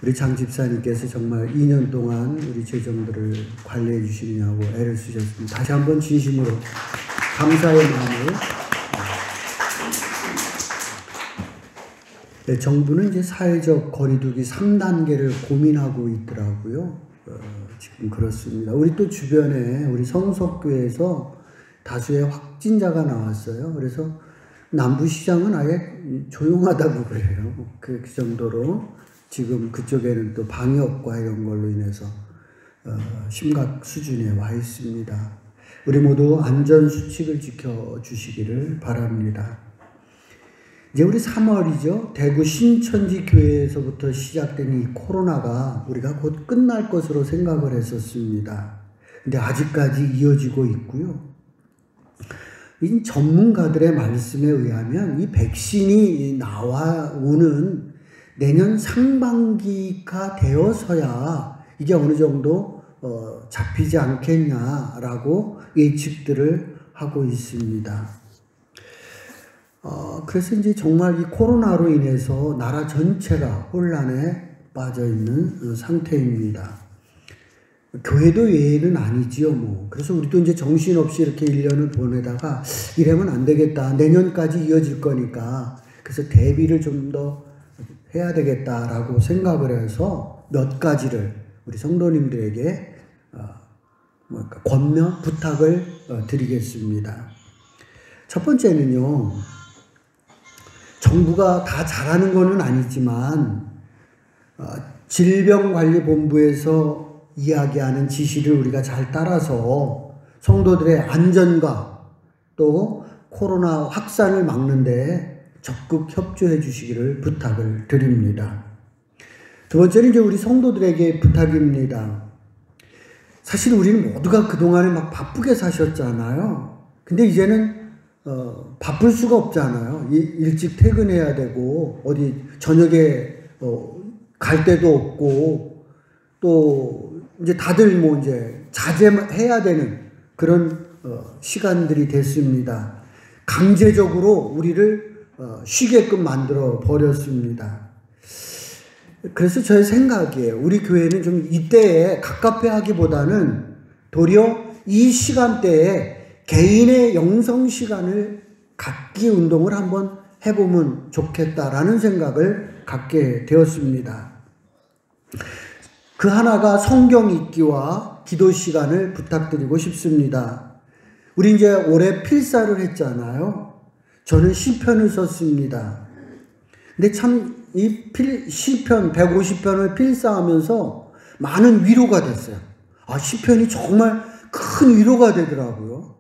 우리 장 집사님께서 정말 2년 동안 우리 재정들을 관리해 주시느냐고 애를 쓰셨습니다. 다시 한번 진심으로 감사의 마음을. 네, 정부는 이제 사회적 거리두기 3단계를 고민하고 있더라고요. 지금 그렇습니다. 우리 또 주변에 우리 성석교회에서 다수의 확진자가 나왔어요. 그래서 남부시장은 아예 조용하다고 그래요. 그 정도로 지금 그쪽에는 또 방역과 이런 걸로 인해서 심각 수준에 와 있습니다. 우리 모두 안전수칙을 지켜주시기를 바랍니다. 이제 우리 3월이죠. 대구 신천지 교회에서부터 시작된 이 코로나가 우리가 곧 끝날 것으로 생각을 했었습니다. 근데 아직까지 이어지고 있고요. 이 전문가들의 말씀에 의하면 이 백신이 나와오는 내년 상반기가 되어서야 이게 어느 정도 잡히지 않겠냐라고 예측들을 하고 있습니다. 그래서 이제 정말 이 코로나로 인해서 나라 전체가 혼란에 빠져 있는 상태입니다. 교회도 외에는 아니지요, 뭐. 그래서 우리도 이제 정신없이 이렇게 1년을 보내다가 이러면 안 되겠다. 내년까지 이어질 거니까. 그래서 대비를 좀 더 해야 되겠다라고 생각을 해서 몇 가지를 우리 성도님들에게 권면, 부탁을 드리겠습니다. 첫 번째는요, 정부가 다 잘하는 것은 아니지만 질병관리본부에서 이야기하는 지시를 우리가 잘 따라서 성도들의 안전과 또 코로나 확산을 막는데 적극 협조해 주시기를 부탁을 드립니다. 두 번째는 이제 우리 성도들에게 부탁입니다. 사실 우리는 모두가 그동안에 막 바쁘게 사셨잖아요. 근데 이제는 바쁠 수가 없잖아요. 일찍 퇴근해야 되고 어디 저녁에 갈 데도 없고 또 이제 다들 뭐 이제 자제해야 되는 그런 시간들이 됐습니다. 강제적으로 우리를 쉬게끔 만들어 버렸습니다. 그래서 저의 생각이에요. 우리 교회는 좀 이때에 갑갑해 하기보다는 도리어 이 시간대에 개인의 영성 시간을 갖기 운동을 한번 해보면 좋겠다라는 생각을 갖게 되었습니다. 그 하나가 성경 읽기와 기도 시간을 부탁드리고 싶습니다. 우리 이제 올해 필사를 했잖아요. 저는 시편을 썼습니다. 근데 참 이 시편 150편을 필사하면서 많은 위로가 됐어요. 시편이 정말 큰 위로가 되더라고요.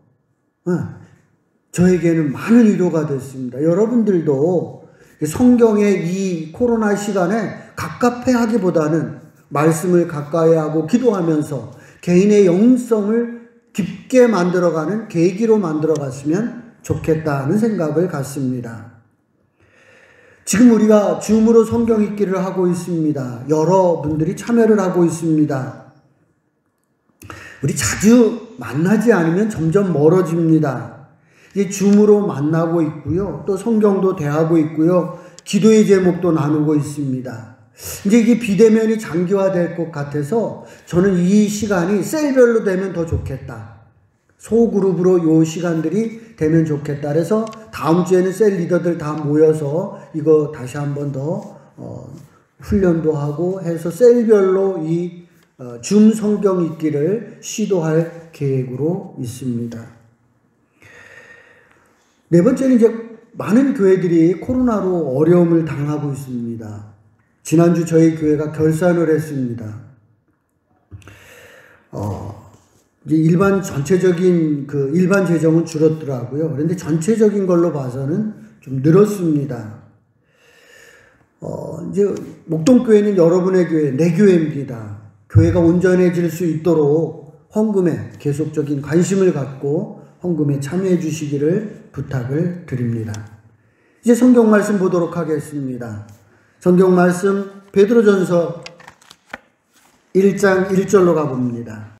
저에게는 많은 위로가 됐습니다. 여러분들도 성경의 이 코로나 시간에 갑갑해 하기보다는 말씀을 가까이 하고 기도하면서 개인의 영성을 깊게 만들어가는 계기로 만들어갔으면 좋겠다는 생각을 갖습니다. 지금 우리가 줌으로 성경 읽기를 하고 있습니다. 여러분들이 참여를 하고 있습니다. 우리 자주 만나지 않으면 점점 멀어집니다. 이제 줌으로 만나고 있고요. 또 성경도 대하고 있고요. 기도의 제목도 나누고 있습니다. 이제 이게 비대면이 장기화될 것 같아서 저는 이 시간이 셀별로 되면 더 좋겠다. 소그룹으로 요 시간들이 되면 좋겠다. 그래서 다음 주에는 셀 리더들 다 모여서 이거 다시 한번 더 훈련도 하고 해서 셀별로 이 줌 성경 읽기를 시도할 계획으로 있습니다. 네 번째는 이제 많은 교회들이 코로나로 어려움을 당하고 있습니다. 지난주 저희 교회가 결산을 했습니다. 이제 일반 전체적인 일반 재정은 줄었더라고요. 그런데 전체적인 걸로 봐서는 좀 늘었습니다. 이제 목동교회는 여러분의 교회, 내 교회입니다. 교회가 온전해질 수 있도록 헌금에 계속적인 관심을 갖고 헌금에 참여해 주시기를 부탁을 드립니다. 이제 성경 말씀 보도록 하겠습니다. 성경 말씀 베드로전서 1장 1절로 가봅니다.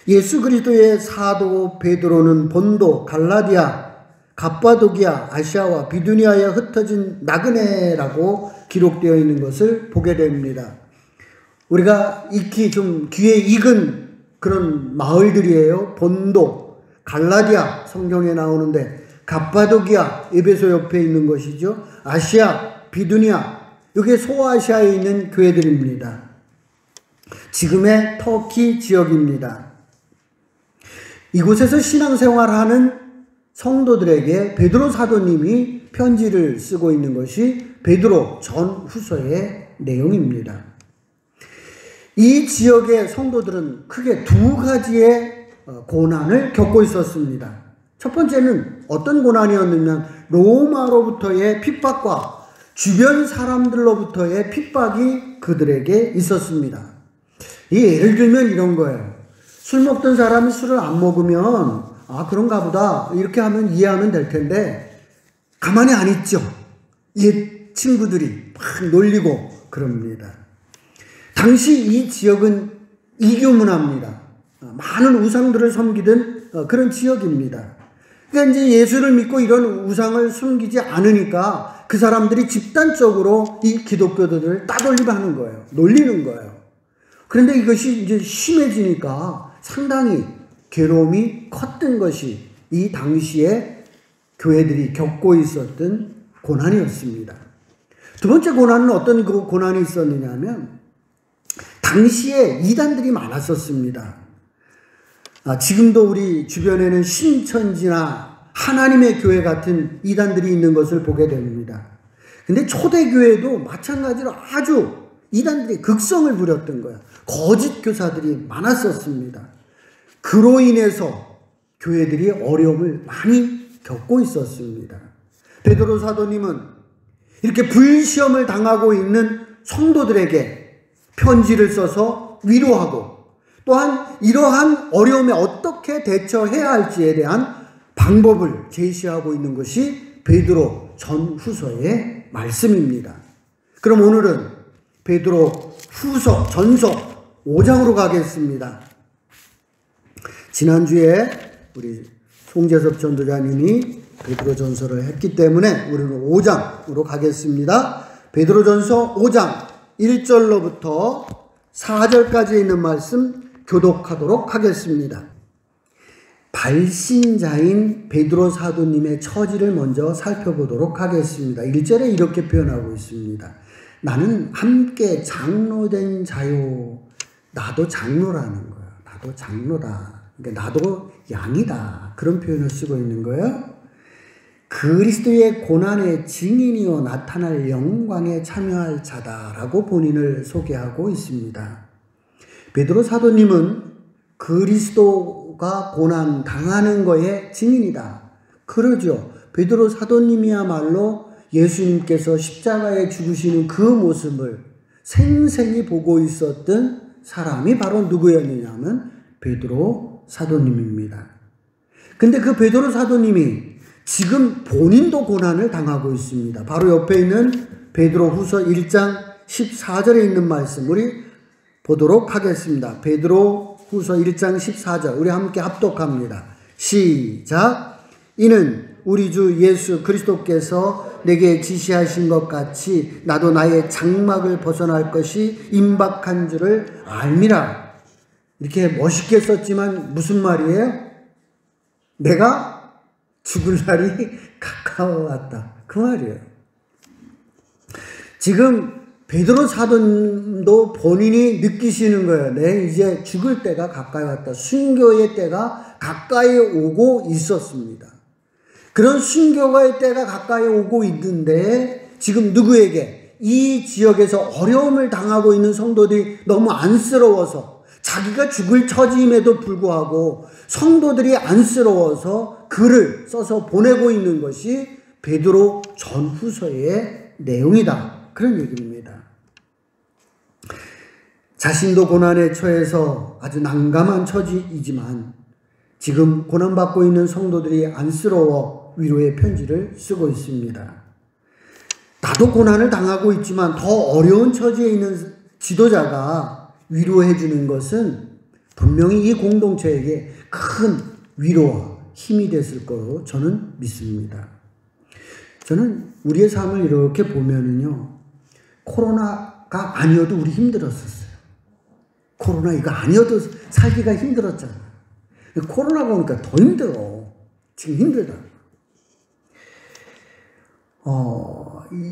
예수 그리스도의 사도 베드로는 본도, 갈라디아, 갑바도기아, 아시아와 비두니아에 흩어진 나그네라고 기록되어 있는 것을 보게 됩니다. 우리가 익히 좀 귀에 익은 그런 마을들이에요. 본도, 갈라디아 성경에 나오는데 갑바도기아, 에베소 옆에 있는 것이죠. 아시아, 비두니아, 이게 소아시아에 있는 교회들입니다. 지금의 터키 지역입니다. 이곳에서 신앙생활하는 성도들에게 베드로 사도님이 편지를 쓰고 있는 것이 베드로 전후서의 내용입니다. 이 지역의 성도들은 크게 두 가지의 고난을 겪고 있었습니다. 첫 번째는 어떤 고난이었냐면 로마로부터의 핍박과 주변 사람들로부터의 핍박이 그들에게 있었습니다. 예를 들면 이런 거예요. 술 먹던 사람이 술을 안 먹으면 그런가 보다 이렇게 하면 이해하면 될 텐데 가만히 안 있죠. 옛 친구들이 막 놀리고 그럽니다. 당시 이 지역은 이교 문화입니다. 많은 우상들을 섬기던 그런 지역입니다. 그러니까 이제 예수를 믿고 이런 우상을 숨기지 않으니까 그 사람들이 집단적으로 이 기독교들을 따돌림하는 거예요. 놀리는 거예요. 그런데 이것이 이제 심해지니까 상당히 괴로움이 컸던 것이 이 당시에 교회들이 겪고 있었던 고난이었습니다. 두 번째 고난은 어떤 그 고난이 있었느냐 하면 당시에 이단들이 많았었습니다. 지금도 우리 주변에는 신천지나 하나님의 교회 같은 이단들이 있는 것을 보게 됩니다. 근데 초대교회도 마찬가지로 아주 이단들이 극성을 부렸던 거예요. 거짓 교사들이 많았었습니다. 그로 인해서 교회들이 어려움을 많이 겪고 있었습니다. 베드로 사도님은 이렇게 불시험을 당하고 있는 성도들에게 편지를 써서 위로하고 또한 이러한 어려움에 어떻게 대처해야 할지에 대한 방법을 제시하고 있는 것이 베드로 전후서의 말씀입니다. 그럼 오늘은 베드로 전서 5장으로 가겠습니다. 지난주에 우리 송재섭 전도자님이 베드로 전서를 했기 때문에 우리는 5장으로 가겠습니다. 베드로 전서 5장 1절로부터 4절까지 있는 말씀 교독하도록 하겠습니다. 발신자인 베드로 사도님의 처지를 먼저 살펴보도록 하겠습니다. 1절에 이렇게 표현하고 있습니다. 나는 함께 장로된 자요. 나도 장로라는 거예요. 나도 장로다. 그러니까 나도 양이다. 그런 표현을 쓰고 있는 거예요. 그리스도의 고난의 증인이요 나타날 영광에 참여할 자다라고 본인을 소개하고 있습니다. 베드로 사도님은 그리스도가 고난 당하는 거에 증인이다. 그러죠. 베드로 사도님이야말로 예수님께서 십자가에 죽으시는 그 모습을 생생히 보고 있었던 사람이 바로 누구였느냐 하면 베드로 사도님입니다. 근데 그 베드로 사도님이 지금 본인도 고난을 당하고 있습니다. 바로 옆에 있는 베드로 후서 1장 14절에 있는 말씀 우리 보도록 하겠습니다. 베드로 후서 1장 14절 우리 함께 합독합니다. 시작. 이는 우리 주 예수 그리스도께서 내게 지시하신 것 같이 나도 나의 장막을 벗어날 것이 임박한 줄을 알미라. 이렇게 멋있게 썼지만 무슨 말이에요? 내가 죽을 날이 가까워왔다. 그 말이에요. 지금 베드로 사도도 본인이 느끼시는 거예요. 내 이제 죽을 때가 가까이 왔다. 순교의 때가 가까이 오고 있었습니다. 그런 순교의 때가 가까이 오고 있는데 지금 누구에게 이 지역에서 어려움을 당하고 있는 성도들이 너무 안쓰러워서 자기가 죽을 처지임에도 불구하고 성도들이 안쓰러워서 글을 써서 보내고 있는 것이 베드로 전후서의 내용이다. 그런 얘기입니다. 자신도 고난에 처해서 아주 난감한 처지이지만 지금 고난받고 있는 성도들이 안쓰러워 위로의 편지를 쓰고 있습니다. 나도 고난을 당하고 있지만 더 어려운 처지에 있는 지도자가 위로해 주는 것은 분명히 이 공동체에게 큰 위로와 힘이 됐을 거로 저는 믿습니다. 저는 우리의 삶을 이렇게 보면은요, 코로나가 아니어도 우리 힘들었었어요. 코로나 이거 아니어도 살기가 힘들었잖아. 코로나가 오니까 더 힘들어. 지금 힘들다.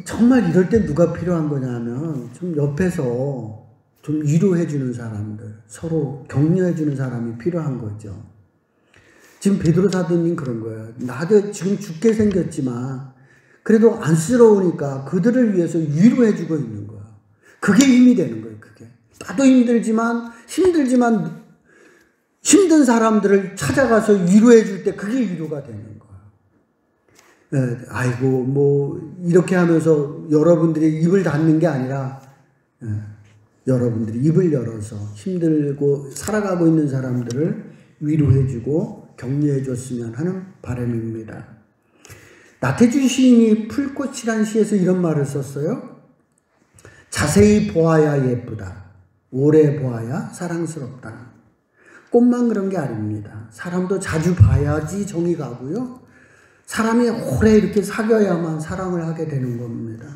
정말 이럴 때 누가 필요한 거냐면 좀 옆에서 좀 위로해주는 사람들, 서로 격려해주는 사람이 필요한 거죠. 지금 베드로 사도님 그런 거예요. 나도 지금 죽게 생겼지만 그래도 안쓰러우니까 그들을 위해서 위로해주고 있는 거야. 그게 힘이 되는 거예요. 그게. 나도 힘들지만 힘든 사람들을 찾아가서 위로해줄 때 그게 위로가 되는 거야. 아이고 뭐 이렇게 하면서 여러분들이 입을 닫는 게 아니라 여러분들이 입을 열어서 힘들고 살아가고 있는 사람들을 위로해주고 격려해줬으면 하는 바람입니다. 나태주 시인이 풀꽃이란 시에서 이런 말을 썼어요. 자세히 보아야 예쁘다. 오래 보아야 사랑스럽다. 꽃만 그런 게 아닙니다. 사람도 자주 봐야지 정이 가고요. 사람이 오래 이렇게 사귀어야만 사랑을 하게 되는 겁니다.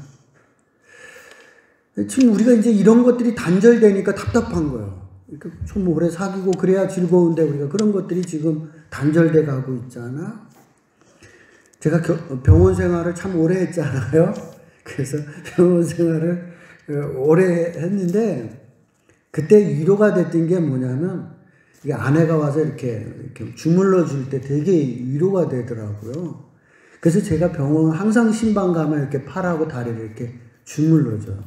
지금 우리가 이제 이런 것들이 단절되니까 답답한 거예요. 좀 오래 사귀고 그래야 즐거운데 우리가 그런 것들이 지금 단절돼 가고 있잖아. 제가 병원 생활을 참 오래 했잖아요. 그래서 병원 생활을 오래 했는데 그때 위로가 됐던 게 뭐냐면 이게 아내가 와서 이렇게 주물러 줄 때 되게 위로가 되더라고요. 그래서 제가 병원 항상 신방 가면 이렇게 팔하고 다리를 이렇게 주물러줘요.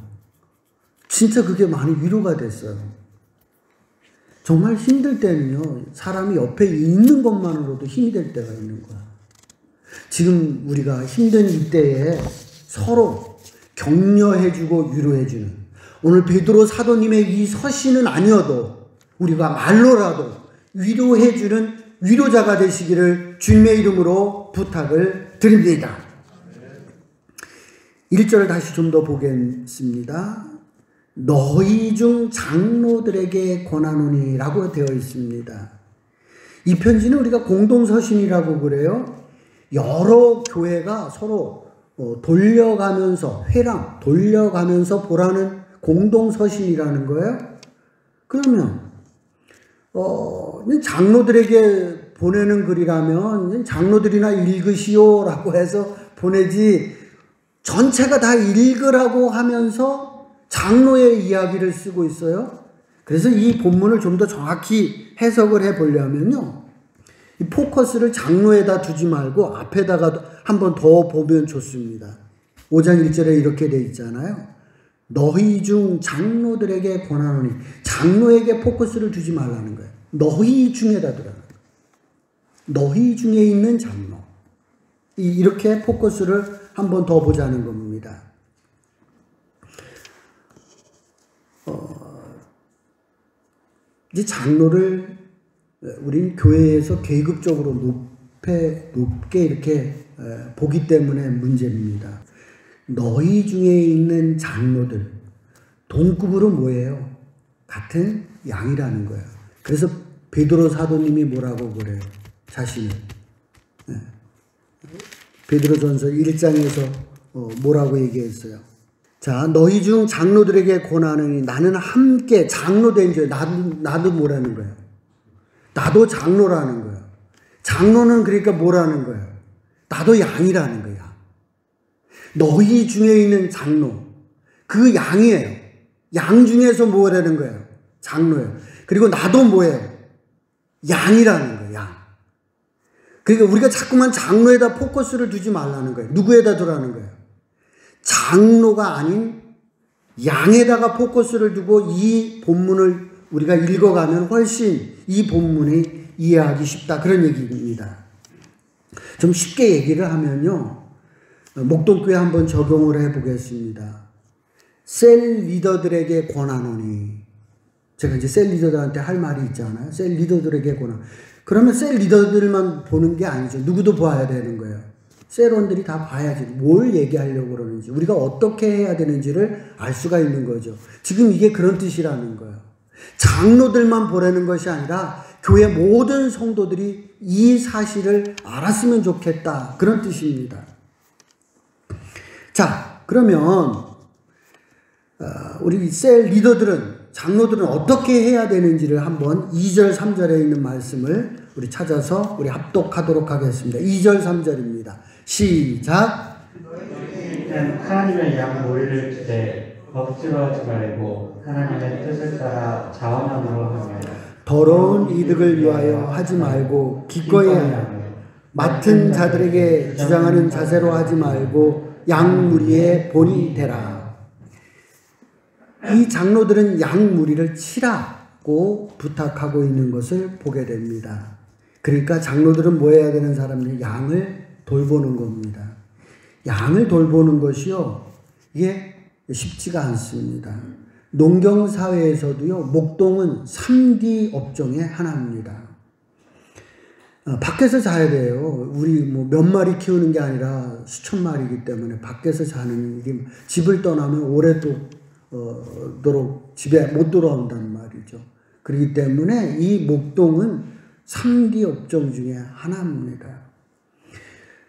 진짜 그게 많이 위로가 됐어요. 정말 힘들 때는요, 사람이 옆에 있는 것만으로도 힘이 될 때가 있는 거야. 지금 우리가 힘든 이때에 서로 격려해주고 위로해주는, 오늘 베드로 사도님의 이 서신은 아니어도 우리가 말로라도 위로해주는 위로자가 되시기를 주님의 이름으로 부탁을 드립니다. 1절을 다시 좀 더 보겠습니다. 너희 중 장로들에게 권하노니 라고 되어 있습니다. 이 편지는 우리가 공동서신이라고 그래요. 여러 교회가 서로 돌려가면서 보라는 공동서신이라는 거예요. 그러면 장로들에게 보내는 글이라면 장로들이나 읽으시오라고 해서 보내지 전체가 다 읽으라고 하면서 장로의 이야기를 쓰고 있어요. 그래서 이 본문을 좀 더 정확히 해석을 해보려면요, 이 포커스를 장로에다 두지 말고 앞에다가 한 번 더 보면 좋습니다. 5장 1절에 이렇게 돼 있잖아요. 너희 중 장로들에게 권하노니, 장로에게 포커스를 두지 말라는 거예요. 너희 중에다 두라는 거예요. 너희 중에 있는 장로. 이렇게 포커스를 한 번 더 보자는 겁니다. 이제 장로를 우린 교회에서 계급적으로 높게 이렇게 보기 때문에 문제입니다. 너희 중에 있는 장로들, 동급으로 뭐예요? 같은 양이라는 거예요. 그래서 베드로 사도님이 뭐라고 그래요? 자신을. 베드로전서 1장에서 뭐라고 얘기했어요? 자, 너희 중 장로들에게 권하노니, 나는 함께 장로된 줄, 나도 뭐라는 거예요? 나도 장로라는 거예요. 장로는 그러니까 뭐라는 거예요? 나도 양이라는 거야. 너희 중에 있는 장로, 그 양이에요. 양 중에서 뭐라는 거예요? 장로예요. 그리고 나도 뭐예요? 양이라는 거예요. 양. 그러니까 우리가 자꾸만 장로에다 포커스를 두지 말라는 거예요. 누구에다 두라는 거예요? 장로가 아닌 양에다가 포커스를 두고 이 본문을 우리가 읽어가면 훨씬 이 본문이 이해하기 쉽다, 그런 얘기입니다. 좀 쉽게 얘기를 하면요, 목동교회 한번 적용을 해보겠습니다. 셀 리더들에게 권하노니, 제가 이제 셀 리더들한테 할 말이 있잖아요. 셀 리더들에게 권하노니. 그러면 셀 리더들만 보는 게 아니죠. 누구도 봐야 되는 거예요. 셀원들이 다 봐야지 뭘 얘기하려고 그러는지, 우리가 어떻게 해야 되는지를 알 수가 있는 거죠. 지금 이게 그런 뜻이라는 거예요. 장로들만 보라는 것이 아니라 교회 모든 성도들이 이 사실을 알았으면 좋겠다, 그런 뜻입니다. 자, 그러면 우리 셀 리더들은 장로들은 어떻게 해야 되는지를 한번 2절, 3절에 있는 말씀을 우리 찾아서 우리 합독하도록 하겠습니다. 2절, 3절입니다. 시작. 너희는 하나님의 양 모리를 주되 억지로 하지 말고 하나님의 뜻을 따라 자원함으로 하며 더러운 이득을 위하여 하지 말고 기꺼이 하며 맡은 자들에게 주장하는 자세로 하지 말고 양 무리의 본이 되라. 이 장로들은 양 무리를 치라고 부탁하고 있는 것을 보게 됩니다. 그러니까 장로들은 뭐 해야 되는 사람들? 양을 돌보는 겁니다. 양을 돌보는 것이요, 이게 쉽지가 않습니다. 농경사회에서도요, 목동은 3D 업종의 하나입니다. 밖에서 자야 돼요. 우리 뭐 몇 마리 키우는 게 아니라 수천 마리이기 때문에 밖에서 자는 일이, 집을 떠나면 오래도록 집에 못 돌아온단 말이죠. 그렇기 때문에 이 목동은 3D 업종 중에 하나입니다.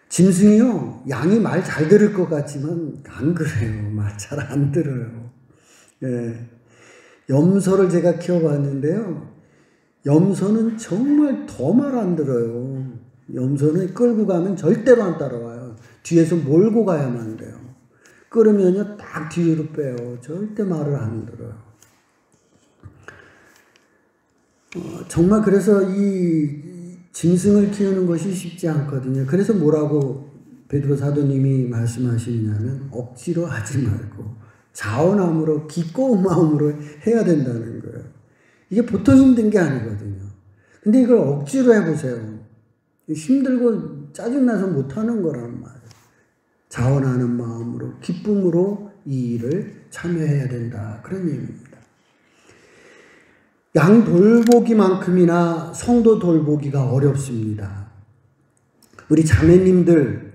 짐승이요, 양이 말 잘 들을 것 같지만 안 그래요. 말 잘 안 들어요. 예. 염소를 제가 키워봤는데요. 염소는 정말 더 말 안 들어요. 염소는 끌고 가면 절대로 안 따라와요. 뒤에서 몰고 가야만 돼요. 끌으면요, 딱 뒤로 빼요. 절대 말을 안 들어요. 정말 그래서 이 짐승을 키우는 것이 쉽지 않거든요. 그래서 뭐라고 베드로 사도님이 말씀하시냐면 억지로 하지 말고 자원함으로 기꺼운 마음으로 해야 된다는 거예요. 이게 보통 힘든 게 아니거든요. 근데 이걸 억지로 해보세요. 힘들고 짜증나서 못하는 거란 말이에요. 자원하는 마음으로 기쁨으로 이 일을 참여해야 된다. 그런 얘기입니다. 양 돌보기만큼이나 성도 돌보기가 어렵습니다. 우리 자매님들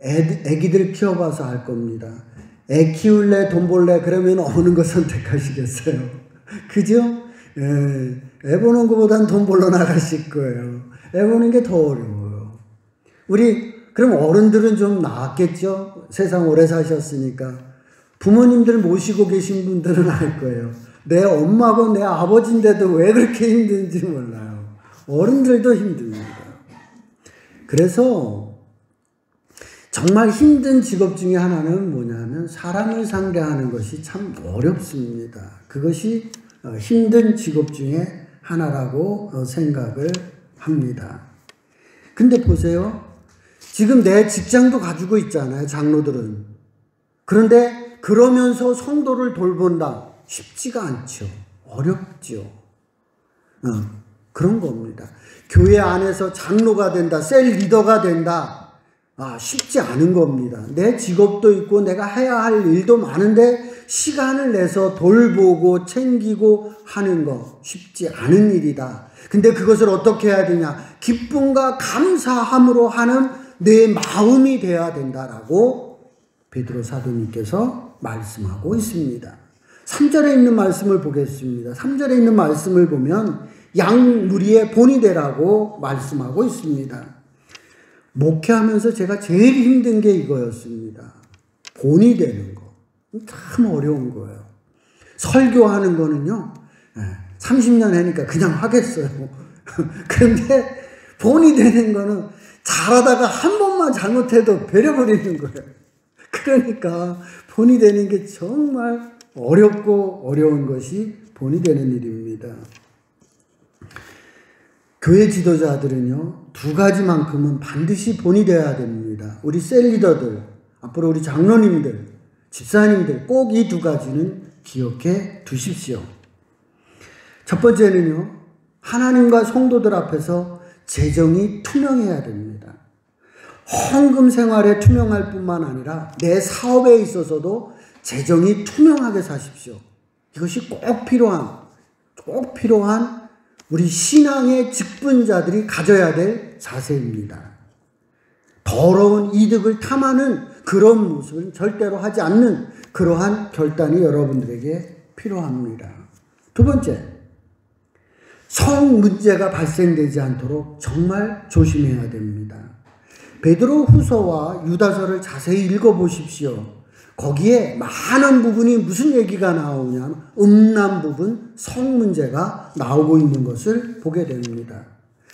애기들 키워봐서 알 겁니다. 애 키울래 돈 벌래 그러면 어느 거 선택하시겠어요? 그죠? 예, 애 보는 것보단 돈 벌러 나가실 거예요. 애 보는 게 더 어려워요. 그럼 어른들은 좀 나았겠죠? 세상 오래 사셨으니까. 부모님들 모시고 계신 분들은 알 거예요. 내 엄마고 내 아버지인데도 왜 그렇게 힘든지 몰라요. 어른들도 힘듭니다. 그래서 정말 힘든 직업 중에 하나는 뭐냐면 사람을 상대하는 것이 참 어렵습니다. 그것이 힘든 직업 중에 하나라고 생각을 합니다. 근데 보세요. 지금 내 직장도 가지고 있잖아요. 장로들은. 그런데 그러면서 성도를 돌본다. 쉽지가 않죠. 어렵죠. 그런 겁니다. 교회 안에서 장로가 된다. 셀 리더가 된다. 쉽지 않은 겁니다. 내 직업도 있고 내가 해야 할 일도 많은데 시간을 내서 돌보고 챙기고 하는 거 쉽지 않은 일이다. 근데 그것을 어떻게 해야 되냐? 기쁨과 감사함으로 하는 내 마음이 돼야 된다라고 베드로 사도님께서 말씀하고 있습니다. 3절에 있는 말씀을 보겠습니다. 3절에 있는 말씀을 보면 양 무리의 본이 되라고 말씀하고 있습니다. 목회하면서 제가 제일 힘든 게 이거였습니다. 본이 되는 거. 참 어려운 거예요. 설교하는 거는요, 30년 하니까 그냥 하겠어요. 그런데 본이 되는 거는 잘하다가 한 번만 잘못해도 베려버리는 거예요. 그러니까 본이 되는 게 정말 어렵고 어려운 것이 본이 되는 일입니다. 교회 지도자들은요, 두 가지만큼은 반드시 본이 되어야 됩니다. 우리 셀리더들, 앞으로 우리 장로님들, 집사님들 꼭 이 두 가지는 기억해 두십시오. 첫 번째는요, 하나님과 성도들 앞에서 재정이 투명해야 됩니다. 헌금 생활에 투명할 뿐만 아니라 내 사업에 있어서도 재정이 투명하게 사십시오. 이것이 꼭 필요한 우리 신앙의 직분자들이 가져야 될 자세입니다. 더러운 이득을 탐하는 그런 모습은 절대로 하지 않는 그러한 결단이 여러분들에게 필요합니다. 두 번째, 성 문제가 발생되지 않도록 정말 조심해야 됩니다. 베드로 후서와 유다서를 자세히 읽어보십시오. 거기에 많은 부분이 무슨 얘기가 나오냐면 음란 부분, 성 문제가 나오고 있는 것을 보게 됩니다.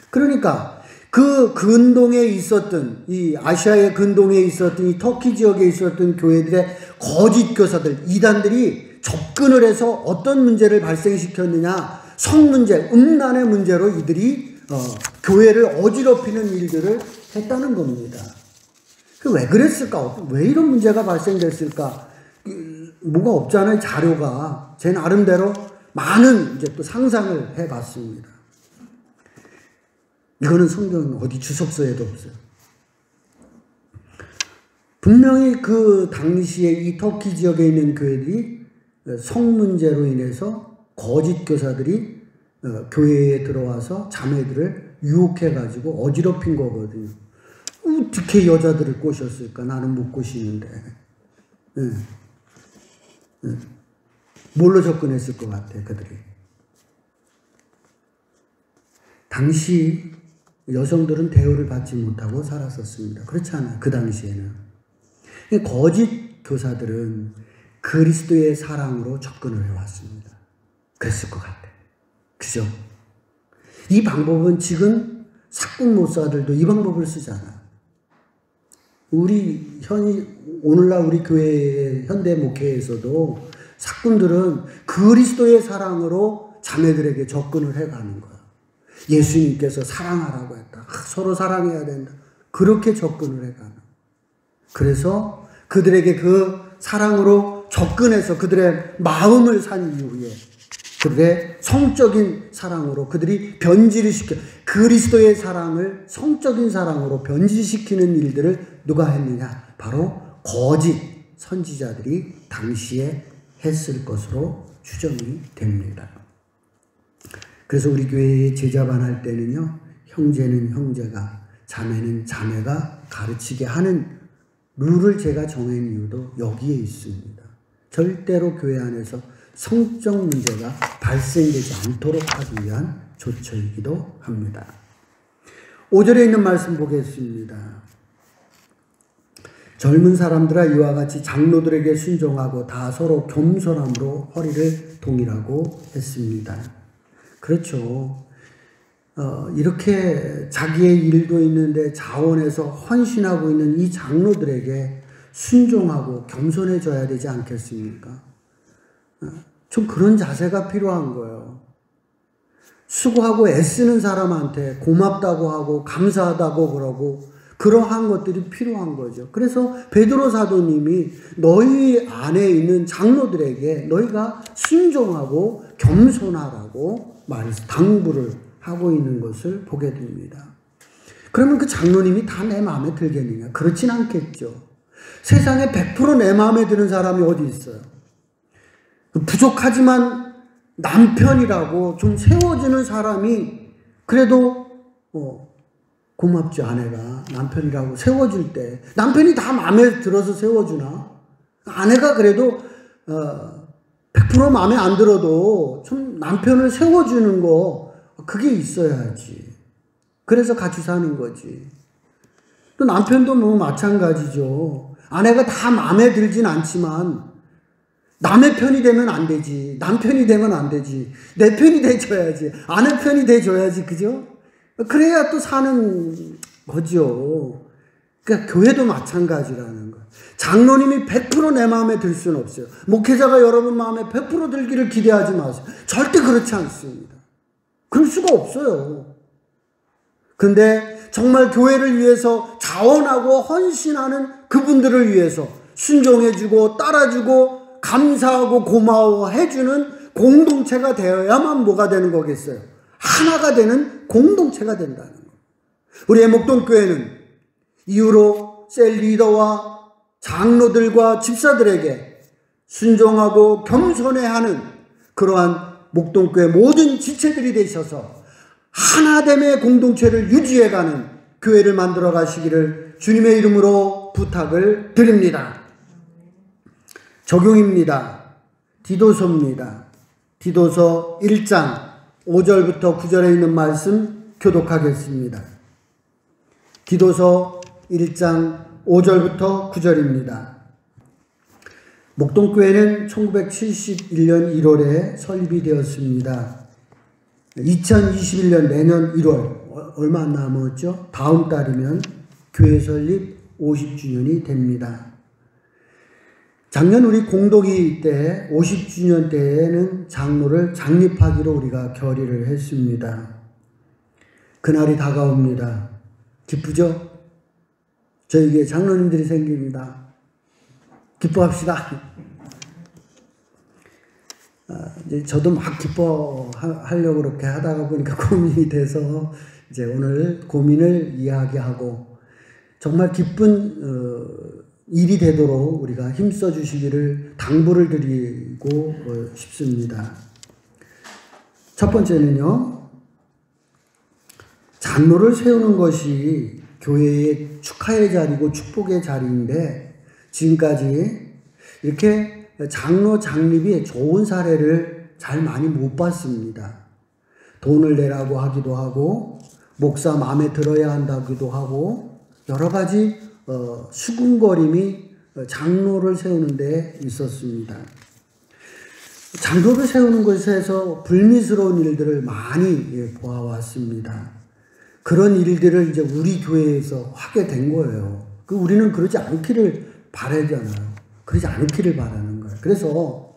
그러니까 그 근동에 있었던, 이 아시아의 근동에 있었던 이 터키 지역에 있었던 교회들의 거짓 교사들, 이단들이 접근을 해서 어떤 문제를 발생시켰느냐, 성 문제, 음란의 문제로 이들이 교회를 어지럽히는 일들을 했다는 겁니다. 왜 그랬을까? 왜 이런 문제가 발생됐을까? 뭐가 없잖아요, 자료가. 제 나름대로 많은 이제 또 상상을 해봤습니다. 이거는 성경 어디 주석서에도 없어요. 분명히 그 당시에 이 터키 지역에 있는 교회들이 성 문제로 인해서 거짓 교사들이 교회에 들어와서 자매들을 유혹해가지고 어지럽힌 거거든요. 어떻게 여자들을 꼬셨을까? 나는 못 꼬시는데. 뭘로 접근했을 것 같아, 그들이. 당시 여성들은 대우를 받지 못하고 살았었습니다. 그렇지 않아요, 그 당시에는. 거짓 교사들은 그리스도의 사랑으로 접근을 해왔습니다. 그랬을 것 같아. 그죠? 이 방법은 지금 사꾼 목사들도 이 방법을 쓰잖아. 오늘날 우리 교회 현대 목회에서도 사꾼들은 그리스도의 사랑으로 자매들에게 접근을 해가는 거야. 예수님께서 사랑하라고 했다. 서로 사랑해야 된다. 그렇게 접근을 해가는. 그래서 그들에게 그 사랑으로 접근해서 그들의 마음을 산 이후에 그들의 성적인 사랑으로 그들이 변질을 시켜 그리스도의 사랑을 성적인 사랑으로 변질시키는 일들을 누가 했느냐? 바로 거짓 선지자들이 당시에 했을 것으로 추정이 됩니다. 그래서 우리 교회에 제자반 할 때는요, 형제는 형제가, 자매는 자매가 가르치게 하는 룰을 제가 정한 이유도 여기에 있습니다. 절대로 교회 안에서 성적 문제가 발생되지 않도록 하기 위한 조처이기도 합니다. 5절에 있는 말씀 보겠습니다. 젊은 사람들아 이와 같이 장로들에게 순종하고 다 서로 겸손함으로 허리를 동일하고 했습니다. 그렇죠. 이렇게 자기의 일도 있는데 자원해서 헌신하고 있는 이 장로들에게 순종하고 겸손해져야 되지 않겠습니까? 좀 그런 자세가 필요한 거예요. 수고하고 애쓰는 사람한테 고맙다고 하고 감사하다고 그러고 그러한 것들이 필요한 거죠. 그래서 베드로 사도님이 너희 안에 있는 장로들에게 너희가 순종하고 겸손하라고 당부를 하고 있는 것을 보게 됩니다. 그러면 그 장로님이 다 내 마음에 들겠느냐? 그렇진 않겠죠. 세상에 100% 내 마음에 드는 사람이 어디 있어요? 부족하지만 남편이라고 좀 세워주는 사람이 그래도 고맙죠. 아내가 남편이라고 세워줄 때 남편이 다 마음에 들어서 세워주나? 아내가 그래도 100% 마음에 안 들어도 좀 남편을 세워주는 거 그게 있어야지. 그래서 같이 사는 거지. 또 남편도 뭐 마찬가지죠. 아내가 다 마음에 들진 않지만 남의 편이 되면 안 되지. 남편이 되면 안 되지. 내 편이 돼줘야지. 아내 편이 돼줘야지. 그죠? 그래야 또 사는 거죠. 그러니까 교회도 마찬가지라는 거예요. 장로님이 100% 내 마음에 들 수는 없어요. 목회자가 여러분 마음에 100% 들기를 기대하지 마세요. 절대 그렇지 않습니다. 그럴 수가 없어요. 근데 정말 교회를 위해서 자원하고 헌신하는 그분들을 위해서 순종해주고 따라주고 감사하고 고마워해주는 공동체가 되어야만 뭐가 되는 거겠어요? 하나가 되는 공동체가 된다는 거예요. 우리의 목동교회는 이후로 셀 리더와 장로들과 집사들에게 순종하고 겸손해하는 그러한 목동교회 모든 지체들이 되셔서 하나됨의 공동체를 유지해가는 교회를 만들어 가시기를 주님의 이름으로 부탁을 드립니다. 적용입니다. 디도서입니다. 디도서 1장 5절부터 9절에 있는 말씀 교독하겠습니다. 디도서 1장 5절부터 9절입니다. 목동교회는 1971년 1월에 설립되었습니다. 2021년 내년 1월, 얼마 안 남았죠? 다음 달이면 교회 설립 50주년이 됩니다. 작년 우리 공동회의 때 50주년 때에는 장로를 장립하기로 우리가 결의를 했습니다. 그날이 다가옵니다. 기쁘죠? 저에게 장로님들이 생깁니다. 기뻐합시다. 이제 저도 막 기뻐하려고 그렇게 하다가 보니까 고민이 돼서 이제 오늘 고민을 이야기하고 정말 기쁜 일이 되도록 우리가 힘써 주시기를 당부를 드리고 싶습니다. 첫 번째는요, 장로를 세우는 것이 교회의 축하의 자리고 축복의 자리인데 지금까지 이렇게 장로 장립이 좋은 사례를 잘 많이 못 봤습니다. 돈을 내라고 하기도 하고 목사 마음에 들어야 한다기도 하고 여러 가지 수군거림이 장로를 세우는 데 있었습니다. 장로를 세우는 것에서 불미스러운 일들을 많이 보아왔습니다. 그런 일들을 이제 우리 교회에서 하게 된 거예요. 우리는 그러지 않기를 바라잖아요. 그러지 않기를 바라는 거예요. 그래서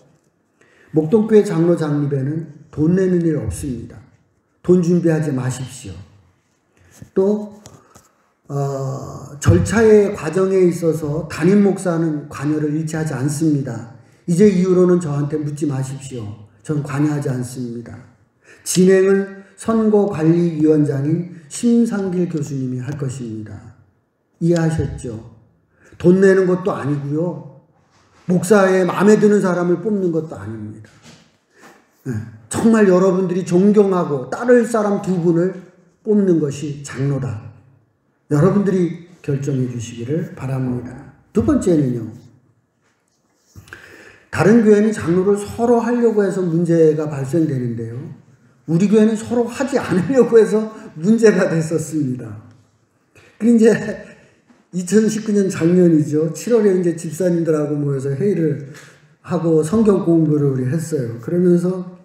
목동교회 장로 장립에는 돈 내는 일 없습니다. 돈 준비하지 마십시오. 또 절차의 과정에 있어서 담임 목사는 관여를 일치하지 않습니다. 이제 이후로는 저한테 묻지 마십시오. 전 관여하지 않습니다. 진행은 선거관리위원장인 심상길 교수님이 할 것입니다. 이해하셨죠? 돈 내는 것도 아니고요. 목사의 마음에 드는 사람을 뽑는 것도 아닙니다. 정말 여러분들이 존경하고 따를 사람 두 분을 뽑는 것이 장로다. 여러분들이 결정해 주시기를 바랍니다. 두 번째는요. 다른 교회는 장로를 서로 하려고 해서 문제가 발생되는데요. 우리 교회는 서로 하지 않으려고 해서 문제가 됐었습니다. 그 이제 2019년 작년이죠. 7월에 이제 집사님들하고 모여서 회의를 하고 성경 공부를 우리 했어요. 그러면서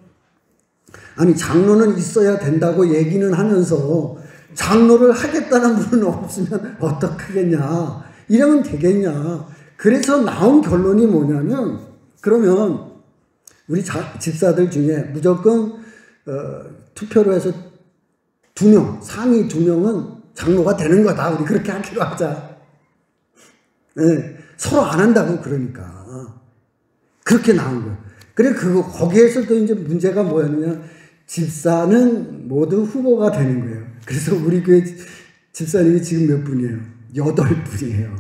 아니 장로는 있어야 된다고 얘기는 하면서 장로를 하겠다는 분은 없으면 어떡하겠냐. 이러면 되겠냐. 그래서 나온 결론이 뭐냐면 그러면 우리 집사들 중에 무조건 투표로 해서 2명, 상위 2명은 장로가 되는 거다. 우리 그렇게 하기로 하자. 네, 서로 안 한다고 그러니까. 그렇게 나온 거예요. 그래, 거기에서도 이제 문제가 뭐였느냐. 집사는 모두 후보가 되는 거예요. 그래서 우리 교회 집사님이 지금 몇 분이에요? 8분이에요.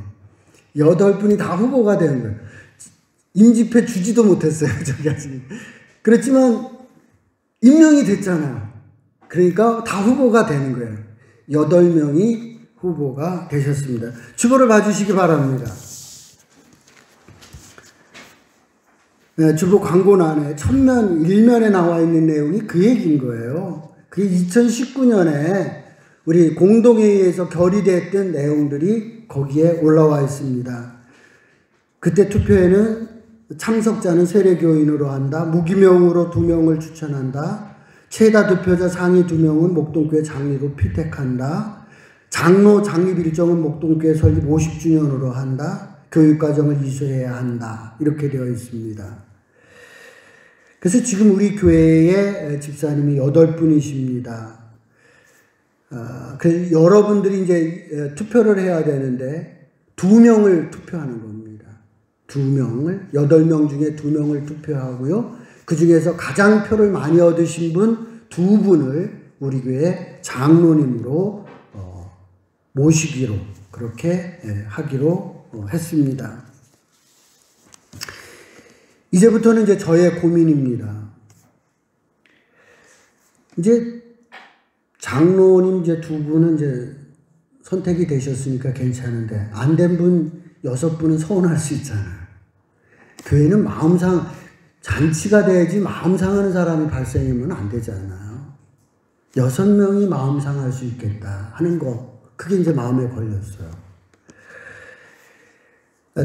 8분이 다 후보가 되는 거예요. 임집회 주지도 못했어요. 저기 아직. 그렇지만 임명이 됐잖아요. 그러니까 다 후보가 되는 거예요. 8명이 후보가 되셨습니다. 주보를 봐주시기 바랍니다. 네, 주보 광고란에 첫면 1면에 나와 있는 내용이 그 얘기인 거예요. 그게 2019년에 우리 공동회의에서 결의됐던 내용들이 거기에 올라와 있습니다. 그때 투표에는 참석자는 세례교인으로 한다. 무기명으로 2명을 추천한다. 최다 득표자 상위 2명은 목동교회 장로로 피택한다. 장로 장립 일정은 목동교회 설립 50주년으로 한다. 교육과정을 이수해야 한다. 이렇게 되어 있습니다. 그래서 지금 우리 교회의 집사님이 8분이십니다. 그래서 여러분들이 이제 투표를 해야 되는데 2명을 투표하는 겁니다. 2명을, 8명 중에 2명을 투표하고요. 그 중에서 가장 표를 많이 얻으신 분 2분을 우리 교회 장로님으로 모시기로 그렇게 하기로 했습니다. 이제부터는 이제 저의 고민입니다. 이제 장로님 이제 2분은 이제 선택이 되셨으니까 괜찮은데 안 된 분 6분은 서운할 수 있잖아요. 교회는 마음상 잔치가 돼야지 마음 상하는 사람이 발생하면 안 되잖아요. 6명이 마음 상할 수 있겠다 하는 거, 그게 이제 마음에 걸렸어요.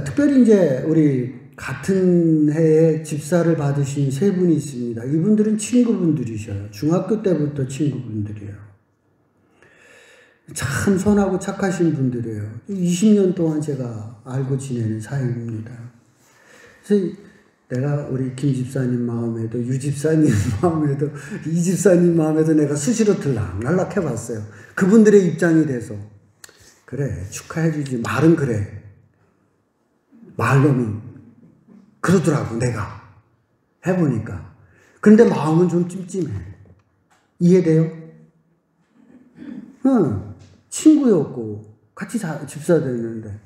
특별히 이제 우리 같은 해에 집사를 받으신 세 분이 있습니다. 이분들은 친구분들이셔요. 중학교 때부터 친구분들이에요. 참 선하고 착하신 분들이에요. 20년 동안 제가 알고 지내는 사이입니다. 그래서 내가 우리 김 집사님 마음에도, 유 집사님 마음에도, 이 집사님 마음에도 내가 수시로 들락날락 해봤어요. 그분들의 입장이 돼서 그래, 축하해주지. 말은 그래. 말로는 그러더라고, 내가 해보니까. 그런데 마음은 좀 찜찜해. 이해돼요? 친구였고 같이 집사 됐는데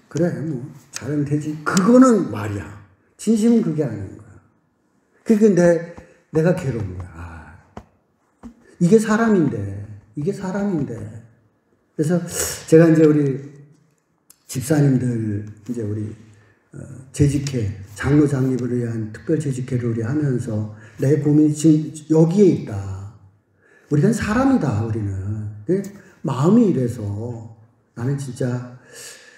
그래, 뭐 잘하면 되지. 그거는 말이야. 진심은 그게 아닌 거야. 그게 내가 괴로운 거야. 이게 사람인데. 그래서 제가 이제 우리 집사님들, 이제 우리 재직회, 장로 장립을 위한 특별 재직회를 우리 하면서 내 고민이 지금 여기에 있다. 우리는 사람이다, 우리는. 마음이 이래서 나는 진짜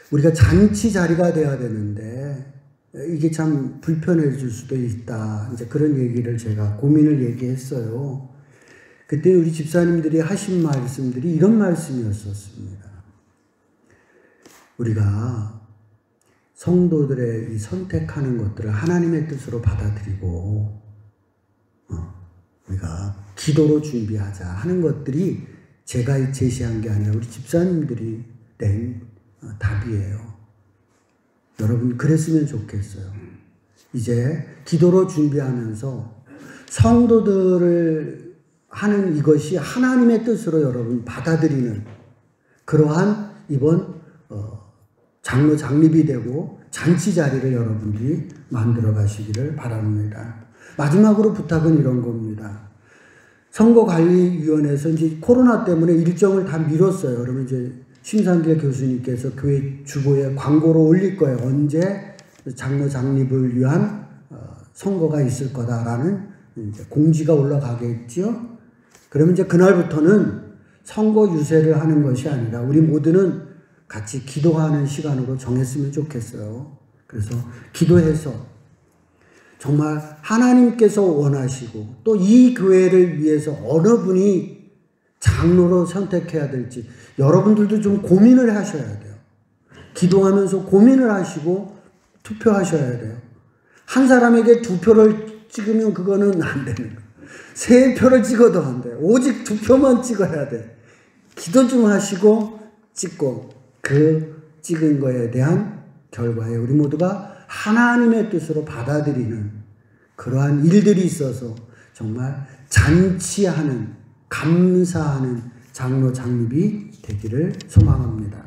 우리가 잔치 자리가 돼야 되는데 이게 참 불편해질 수도 있다. 이제 그런 얘기를 제가 고민을 얘기했어요. 그때 우리 집사님들이 하신 말씀들이 이런 말씀이었었습니다. 우리가 성도들의 이 선택하는 것들을 하나님의 뜻으로 받아들이고 우리가 기도로 준비하자 하는 것들이 제가 제시한 게 아니라 우리 집사님들이 낸 답이에요. 여러분 그랬으면 좋겠어요. 이제 기도로 준비하면서 성도들을 하는 이것이 하나님의 뜻으로 여러분 받아들이는 그러한 이번 장로 장립이 되고 잔치 자리를 여러분들이 만들어 가시기를 바랍니다. 마지막으로 부탁은 이런 겁니다. 선거관리위원회에서 이제 코로나 때문에 일정을 다 미뤘어요. 그러면 이제 심상길 교수님께서 교회 주보에 광고로 올릴 거예요. 언제 장로 장립을 위한 선거가 있을 거다라는 이제 공지가 올라가겠죠. 그러면 이제 그날부터는 선거 유세를 하는 것이 아니라 우리 모두는 같이 기도하는 시간으로 정했으면 좋겠어요. 그래서 기도해서 정말 하나님께서 원하시고 또 이 교회를 위해서 어느 분이 장로로 선택해야 될지 여러분들도 좀 고민을 하셔야 돼요. 기도하면서 고민을 하시고 투표하셔야 돼요. 한 사람에게 2표를 찍으면 그거는 안 되는 거예요. 3표를 찍어도 안 돼요. 오직 2표만 찍어야 돼. 기도 좀 하시고 찍고 그 찍은 거에 대한 결과에 우리 모두가 하나님의 뜻으로 받아들이는 그러한 일들이 있어서 정말 잔치하는 감사하는 장로 장립이 되기를 소망합니다.